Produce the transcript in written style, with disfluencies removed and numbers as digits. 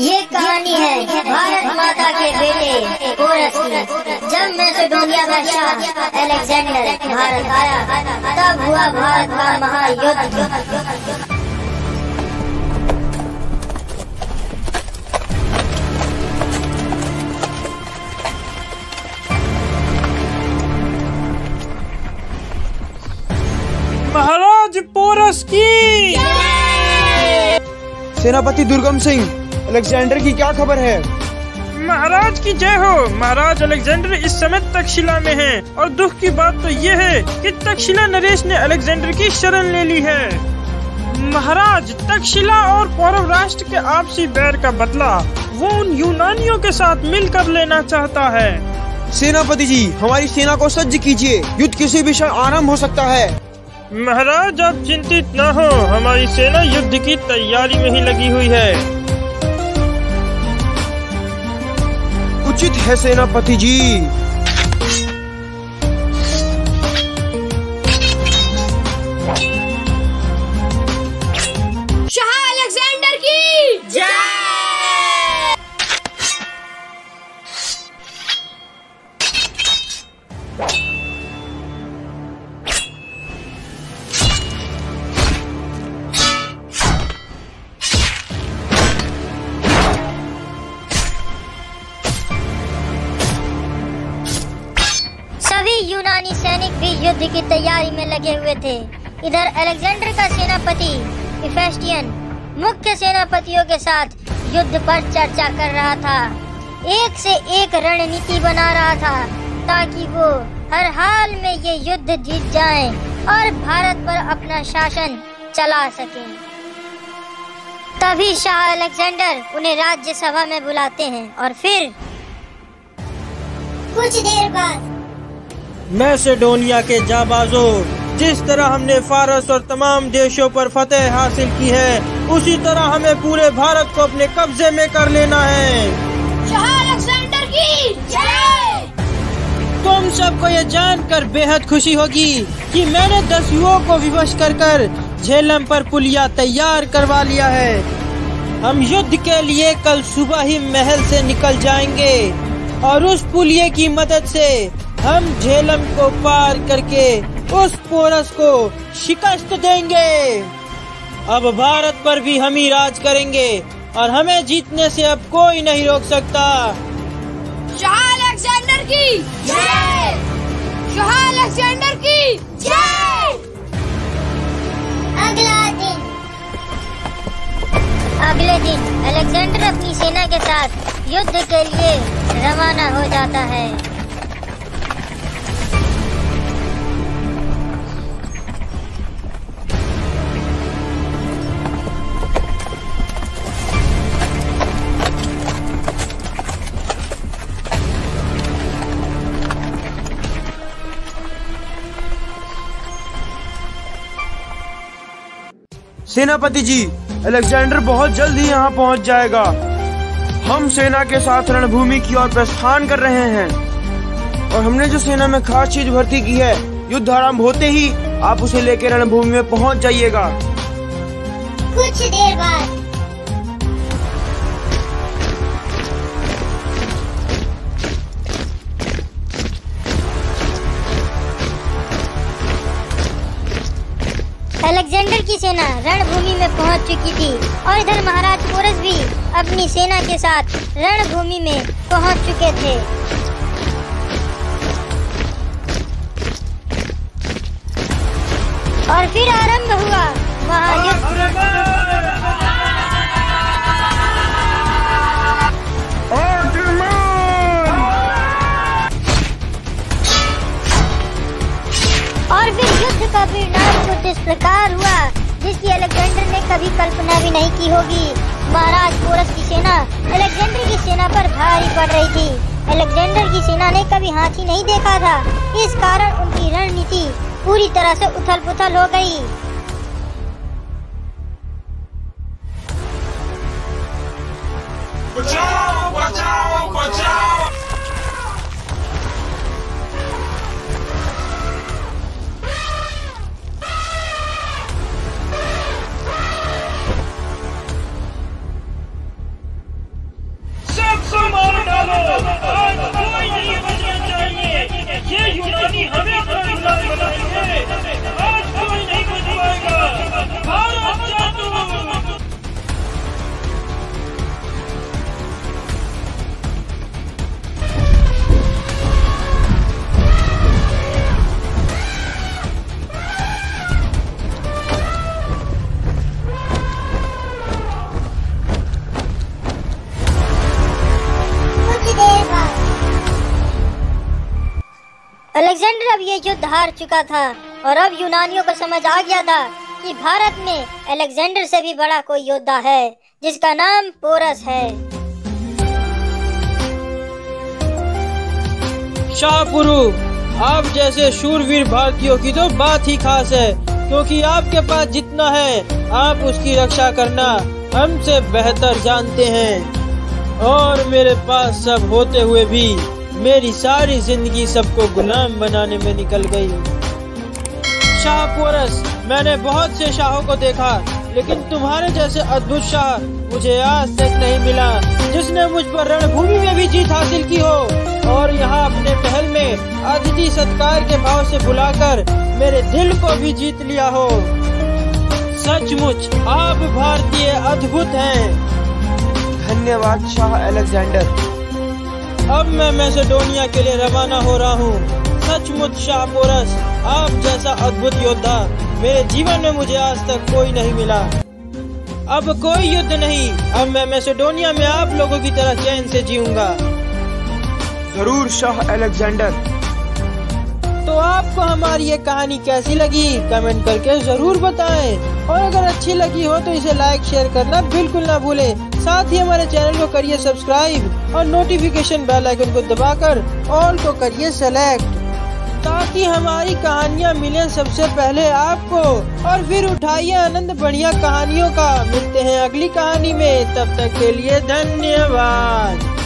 ये कहानी है भारत माता के बेटे पोरस की। जब मैसेडोनिया का शाह अलेक्जेंडर भारत आया, तब हुआ भारत का महायुद्ध। महाराज पोरस की। सेनापति दुर्गम सिंह, अलेक्जेंडर की क्या खबर है? महाराज की जय हो। महाराज अलेक्जेंडर इस समय तक्षशिला में हैं और दुख की बात तो ये है कि तक्षशिला नरेश ने अलेक्जेंडर की शरण ले ली है। महाराज, तक्षशिला और पौरव राष्ट्र के आपसी बैर का बदला वो उन यूनानियों के साथ मिलकर लेना चाहता है। सेनापति जी, हमारी सेना को सज्ज कीजिए, युद्ध किसी भी क्षण आरंभ हो सकता है। महाराज, आप चिंतित न हो, हमारी सेना युद्ध की तैयारी में ही लगी हुई है। उचित है सेनापति जी। शाह अलेक्जेंडर की जय। यूनानी सैनिक भी युद्ध की तैयारी में लगे हुए थे। इधर अलेक्जेंडर का सेनापति इफेस्टियन मुख्य सेनापतियों के साथ युद्ध पर चर्चा कर रहा था। एक से एक रणनीति बना रहा था ताकि वो हर हाल में ये युद्ध जीत जाए और भारत पर अपना शासन चला सके। तभी शाह अलेक्जेंडर उन्हें राज्यसभा में बुलाते हैं और फिर कुछ देर बाद मैसेडोनिया के जाबाजों, जिस तरह हमने फारस और तमाम देशों पर फतेह हासिल की है, उसी तरह हमें पूरे भारत को अपने कब्जे में कर लेना है। शाह अलेक्जेंडर की जय। तुम सबको ये जानकर बेहद खुशी होगी कि मैंने 10 युवकों को विवश कर झेलम पर पुलिया तैयार करवा लिया है। हम युद्ध के लिए कल सुबह ही महल से निकल जाएंगे और उस पुलिये की मदद से हम झेलम को पार करके उस पोरस को शिकस्त देंगे। अब भारत पर भी हम ही राज करेंगे और हमें जीतने से अब कोई नहीं रोक सकता। शाह अलेक्जेंडर की जय। शाह अलेक्जेंडर की जय। अगले दिन अलेक्जेंडर अपनी सेना के साथ युद्ध के लिए रवाना हो जाता है। सेनापति जी, अलेक्जेंडर बहुत जल्द ही यहाँ पहुँच जाएगा। हम सेना के साथ रणभूमि की ओर प्रस्थान कर रहे हैं और हमने जो सेना में खास चीज भर्ती की है, युद्ध आरंभ होते ही आप उसे लेकर रणभूमि में पहुँच जाइएगा। कुछ देर बाद अलेक्जेंडर की सेना रणभूमि में पहुंच चुकी थी और इधर महाराज पोरस भी अपनी सेना के साथ रणभूमि में पहुंच चुके थे। और फिर आरंभ हुआ महायुद्ध। और फिर युद्ध का परिणाम कुछ इस प्रकार हुआ जिसकी अलेक्जेंडर ने कभी कल्पना भी नहीं की होगी। महाराज पोरस की सेना अलेक्जेंडर की सेना पर भारी पड़ रही थी। अलेक्जेंडर की सेना ने कभी हाथी नहीं देखा था, इस कारण उनकी रणनीति पूरी तरह से उथल पुथल हो गई। बचाओ बचाओ बचाओ। अलेक्जेंडर अब ये युद्ध हार चुका था और अब यूनानियों को समझ आ गया था कि भारत में अलेक्जेंडर से भी बड़ा कोई योद्धा है जिसका नाम पोरस है। शाहपुरु, आप जैसे शूरवीर भारतीयों की तो बात ही खास है, क्योंकि आपके पास जितना है आप उसकी रक्षा करना हमसे बेहतर जानते हैं। और मेरे पास सब होते हुए भी मेरी सारी जिंदगी सबको गुलाम बनाने में निकल गई। शाह पोरस, मैंने बहुत से शाहों को देखा, लेकिन तुम्हारे जैसे अद्भुत शाह मुझे आज तक नहीं मिला, जिसने मुझ पर रणभूमि में भी जीत हासिल की हो और यहाँ अपने महल में अतिथि सत्कार के भाव से बुलाकर मेरे दिल को भी जीत लिया हो। सचमुच आप भारतीय अद्भुत हैं। धन्यवाद शाह अलेक्जेंडर। अब मैं मैसेडोनिया के लिए रवाना हो रहा हूँ। सचमुच शाह पोरस, आप जैसा अद्भुत योद्धा मेरे जीवन में मुझे आज तक कोई नहीं मिला। अब कोई युद्ध नहीं, अब मैं मैसेडोनिया में आप लोगों की तरह चैन से जीऊंगा। जरूर शाह अलेक्जेंडर। तो आपको हमारी ये कहानी कैसी लगी कमेंट करके जरूर बताएं, और अगर अच्छी लगी हो तो इसे लाइक शेयर करना बिल्कुल ना भूलें। साथ ही हमारे चैनल को करिए सब्सक्राइब और नोटिफिकेशन बेल आइकन को दबाकर ऑल को करिए सेलेक्ट, ताकि हमारी कहानियाँ मिलें सबसे पहले आपको। और फिर उठाइए आनंद बढ़िया कहानियों का। मिलते हैं अगली कहानी में, तब तक के लिए धन्यवाद।